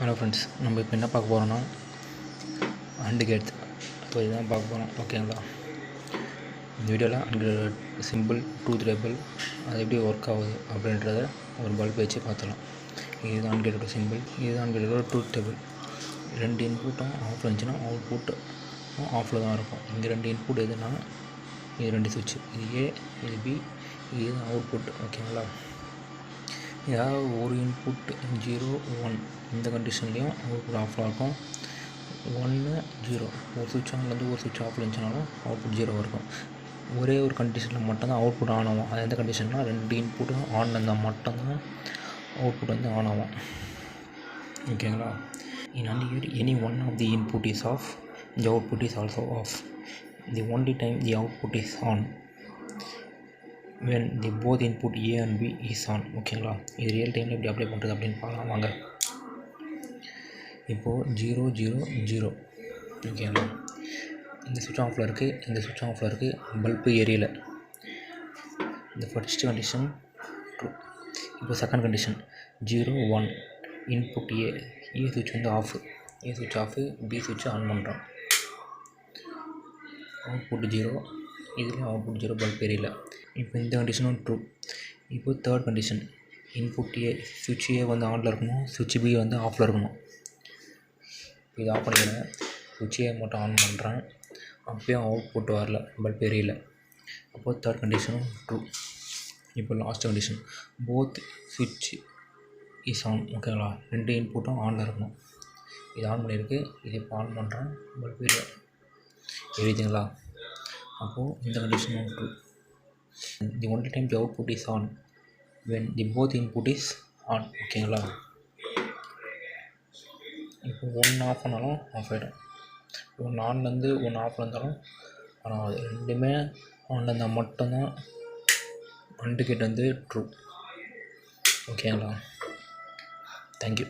Hello friends, நம்ம இப்போ என்ன பார்க்க போகிறோன்னா அண்டு கேட். இப்போ இதுதான் பார்க்க போகிறோம். ஓகேங்களா? இந்த வீடியோவில் அண்டு சிம்பிள் ட்ரூத் டேபிள் அது எப்படி ஒர்க் ஆகுது அப்படின்றத ஒரு பல்ப் வச்சு பார்த்துலாம். இதுதான் அண்டு கேட்டோட சிம்பிள், இதுதான் அண்டு கேட்டோட ட்ரூத் டேபிள். ரெண்டு இன்புட்டும் ஆஃப் இருந்துச்சுன்னா அவுட்புட்டும் ஆஃபில் தான் இருக்கும். இங்கே ரெண்டு இன்புட் எதுனா இது ரெண்டு சுவிட்ச், இது ஏ இது பி, இது அவுட்புட். ஓகேங்களா? ஏதாவது ஒரு இன்புட் 0 1 இந்த கண்டிஷன்லேயும் அவுட்புட் ஆஃபில் இருக்கும். 1 0 ஒரு சுவிட்ச் ஆன்லேருந்து ஒரு சுவிட்ச் ஆஃபில் இருந்துச்சுனாலும் அவுட்புட் 0 இருக்கும். ஒரே ஒரு கண்டிஷனில் மட்டும்தான் அவுட்புட் ஆன் ஆகும். அது எந்த கண்டிஷன்னால் ரெண்டு இன்புட்டும் ஆன் இருந்தால் மட்டும்தான் அவுட்புட் வந்து ஆன் ஆகும். ஓகேங்களா? இன் AND gate any one of the input is off, the output is also off. The only time the output is on when the both input A and B is on. ஓகேங்களா? இது real டைமில் எப்படி apply பண்ணுறது அப்படின்னு பார்க்கலாம் வாங்க. இப்போது 0 0 0. ஓகேங்களா? இந்த சுவிட்ச் ஆஃபில் இருக்குது, இந்த சுவிட்ச் ஆஃபில் இருக்குது, பல்பு எரியல. இந்த ஃபர்ஸ்ட் கண்டிஷன் ட்ரூ. இப்போ செகண்ட் கண்டிஷன் 0 1 இன்புட் ஏ சுவிட்ச் வந்து ஆஃபு, ஏ சுவிட்ச் ஆஃபு, பி சுவிட்ச் ஆன் பண்ணுறோம். அவுட்புட் 0, இதுலேயும் அவுட்புட் 0, பல்ப் எரியல. இப்போ இந்த கண்டிஷனும் ட்ரூ. இப்போ தேர்ட் கண்டிஷன் இன்புட் ஏ சுவிட்ச் ஏ வந்து ஆனில் இருக்கணும், சுவிட்ச் பி வந்து ஆஃபில் இருக்கணும். இது ஆஃப் பண்ணிக்கிறேன், சுவிட்ச் ஏ மட்டும் ஆன் பண்ணுறேன், அப்போயும் அவுட்புட் வரல, பல்ப் எரியல. அப்போது தேர்ட் கண்டிஷனும் ட்ரூ. இப்போ லாஸ்ட் கண்டிஷன் போத் சுவிட்ச் இஸ் ஆன். ஓகேங்களா? ரெண்டு இன்புட்டும் ஆனில் இருக்கணும். இது ஆன் பண்ணியிருக்கு, இது இப்போ ஆன் பண்ணுறேன், பல்ப் எரியுதுங்களா? அப்போது இந்த கண்டிஷனும் true. The only time the output is on when the both input is on. ஓகேங்களா? இப்போ ஒன்று ஆஃப் பண்ணாலும் ஆஃப் ஆகிடும், ஒன்று ஆன்லேருந்து ஒன்று ஆஃபில் இருந்தாலும் ஆனால் அது ரெண்டுமே ஆனில் இருந்தால் மட்டும்தான் அண்டு கேட் வந்து ட்ரூ. ஓகேங்களா? தேங்க்யூ.